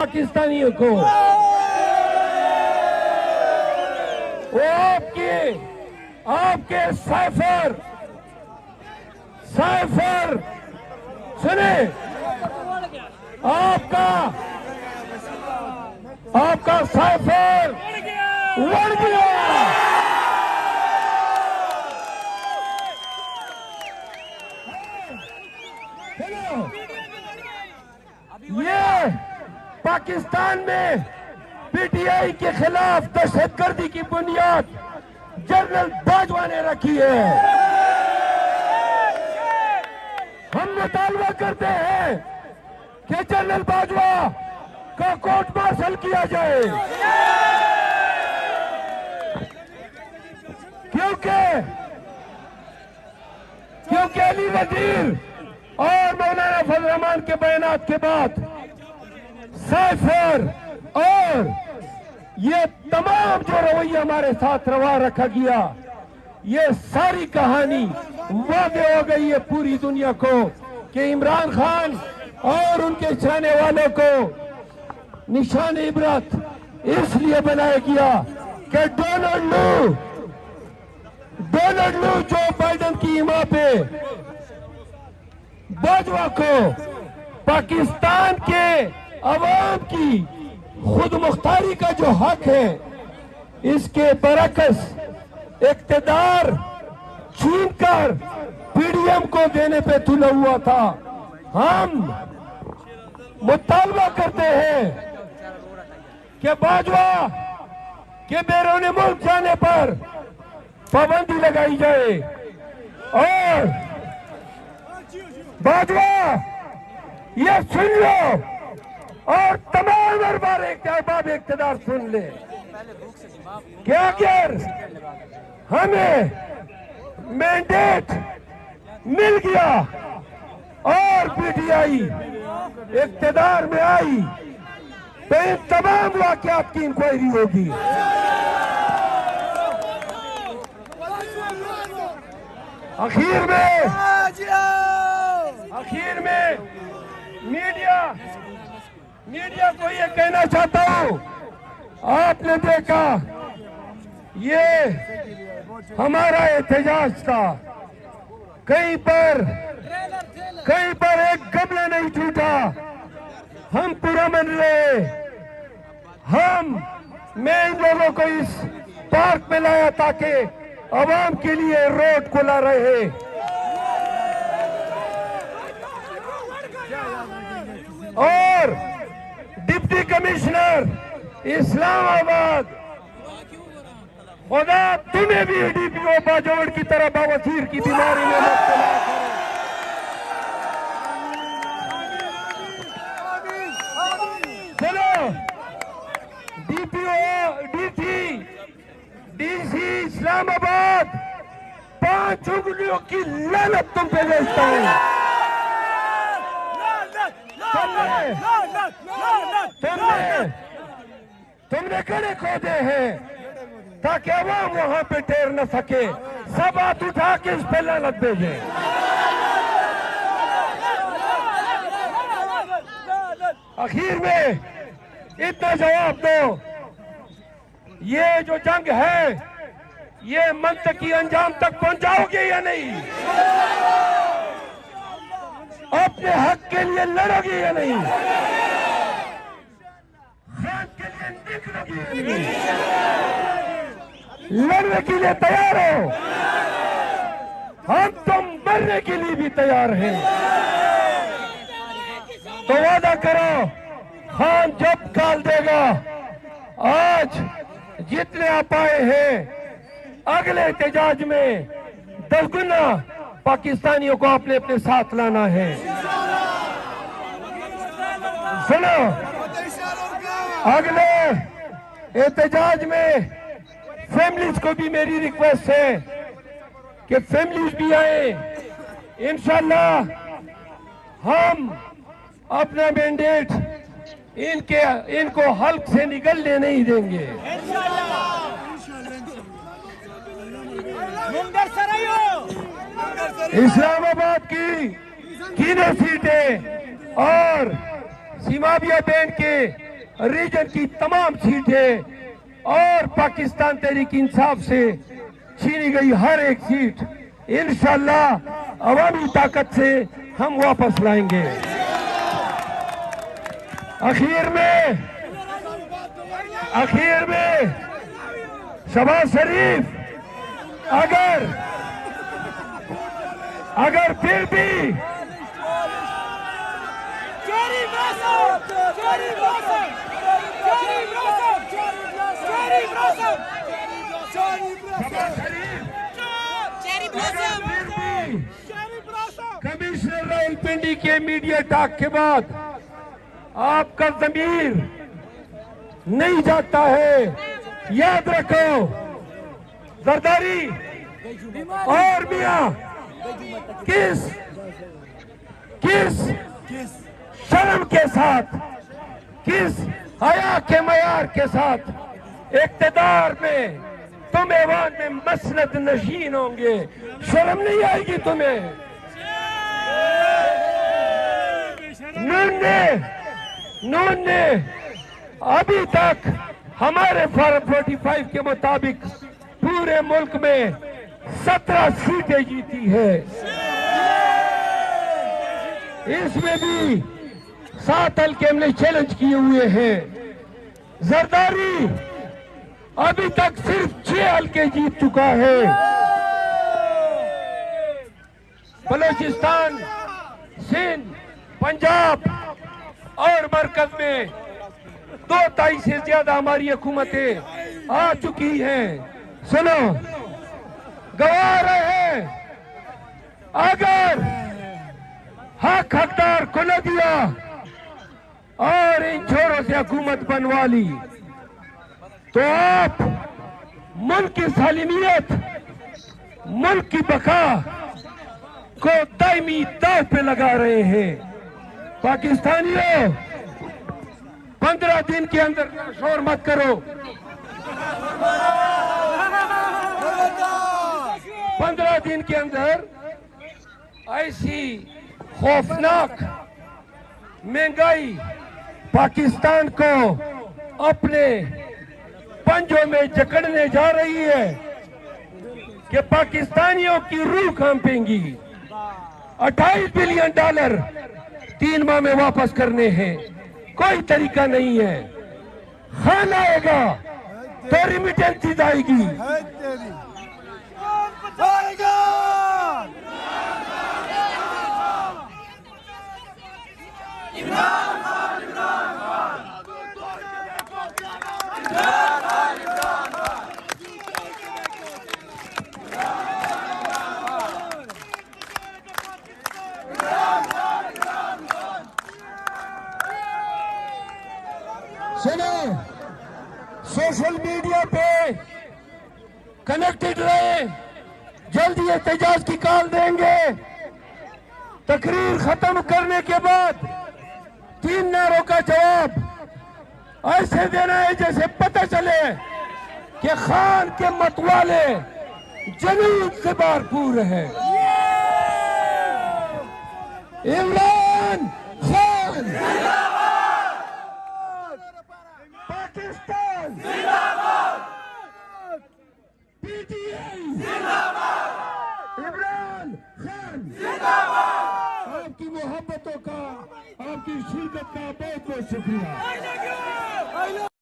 पाकिस्तानियों को वो आपके साइफर सुने, आपका साइफर उड़ गया। ये पाकिस्तान में पीटीआई के खिलाफ दहशतगर्दी की बुनियाद जनरल बाजवा ने रखी है। हम मुतालबा करते हैं कि जनरल बाजवा का कोर्ट मार्शल किया जाए, क्योंकि अली वजीर और मौलाना फजल रहमान के बयानात के बाद साइफर और ये तमाम जो रवैया हमारे साथ रवा रखा गया, ये सारी कहानी वादे हो गई है पूरी दुनिया को कि इमरान खान और उनके चाहने वालों को निशान इबरत इसलिए बनाया गया कि डोनाल्ड लू जो बाइडेन की हिमा पे बाजवा को पाकिस्तान के अवाम की खुद मुख्तारी का जो हक है, इसके बरकस इख्तिदार छीनकर पीडीएम को देने पे तुला हुआ था। हम मुतालबा करते हैं कि बाजवा के बैरून मुल्क जाने पर पाबंदी लगाई जाए और बाजवा ये सुन लो और तमाम अरबाब इख्तिदार सुन ले कि अगर हमें मैंडेट मिल गया और पीटीआई इख्तिदार में आई तो इन तमाम वाकयात की इंक्वायरी होगी। आखिर में मीडिया को ये कहना चाहता हूं, आपने देखा ये हमारा एहतजाज था, कहीं पर एक गमला नहीं टूटा, हम पूरा मन रहे। मैं इन लोगों को इस पार्क में लाया ताकि आवाम के लिए रोड खुला रहे। और डिप्टी कमिश्नर इस्लामाबाद, खुदा तुम्हें भी डीपीओ बाजोड़ की तरह बवासीर की बीमारी में मुब्तला करे। चलो डीसी इस्लामाबाद 5 उंगलियों की लानत तुम पे भेजता हूँ। तुमने गड्ढे खोदे हैं ताकि अवाम वहां पे ठहर न सके, सब हाथ उठा के इस पे लानत भेजे। आखिर में इतना जवाब दो, ये जो जंग है ये मंतकी अंजाम तक पहुंचाओगे या नहीं? अपने हक के लिए लड़ोगे या नहीं? खान के लिए निकलोगे या नहीं? लड़ने के लिए तैयार हो? हम तो मरने के लिए भी तैयार हैं। तो वादा करो, खान जब काल देगा, आज जितने आप आए हैं अगले एहतजाज में 10 गुना पाकिस्तानियों को आपने अपने साथ लाना है। सुनो, अगले एहतजाज में फैमिलीज को भी मेरी रिक्वेस्ट है कि फैमिलीज भी आए। इंशाल्लाह हम अपना मैंडेट इनको हल्क से निकलने नहीं देंगे। इस्लामाबाद की तीनों सीटें और सीमाबिया बैंड के रीजन की तमाम सीटें और पाकिस्तान तहरीक इंसाफ से छीनी गई हर एक सीट इंशाअल्लाह अवामी ताकत से हम वापस लाएंगे। आखिर में शहबाज शरीफ अगर फिर भी कमिश्नर रावलपिंडी के मीडिया टॉक के बाद आपका ज़मीर नहीं जाता है, याद रखो जरदारी और मियां किस शर्म के साथ, किस हया के मयार के साथ इक्तदार में तुम ऐवान में मसनद नशीन होंगे। शर्म नहीं आएगी तुम्हें? नून ने अभी तक हमारे फॉर्म 45 के मुताबिक पूरे मुल्क में 17 सीटें जीती है। इसमें भी 7 हल्के हमने चैलेंज किए हुए हैं। जरदारी अभी तक सिर्फ 6 हल्के जीत चुका है। बलूचिस्तान, सिंध, पंजाब और मरकज में 2/3 से ज्यादा हमारी हुकूमतें आ चुकी हैं। सुनो, गवाह रहे अगर हक हकदार को न दिया और इन छोरों से हुकूमत बनवा ली तो आप मुल्क की सालिमियत, मुल्क की बका को दायमी दाव पे लगा रहे हैं। पाकिस्तानियों, 15 दिन के अंदर शोर मत करो। 15 दिन के अंदर ऐसी खौफनाक महंगाई पाकिस्तान को अपने पंजों में जकड़ने जा रही है कि पाकिस्तानियों की रूह कांपेंगी। $28 बिलियन 3 माह में वापस करने हैं, कोई तरीका नहीं है। खान आएगा तो रिमिटेंस आएगी। सुनो, सोशल मीडिया पे कनेक्टेड रहे, जल्दी एहतजाज की कॉल देंगे। तकरीर खत्म करने के बाद 3 नारों का जवाब ऐसे देना है जैसे पता चले कि खान के मतवाले जमीन से भरपूर है। इमरान खान पाकिस्तान जिंदाबाद, पीटीआई जिंदाबाद, इमरान खान जिंदाबाद। आपकी मोहब्बतों का, आपकी शिरकत का बहुत बहुत शुक्रिया।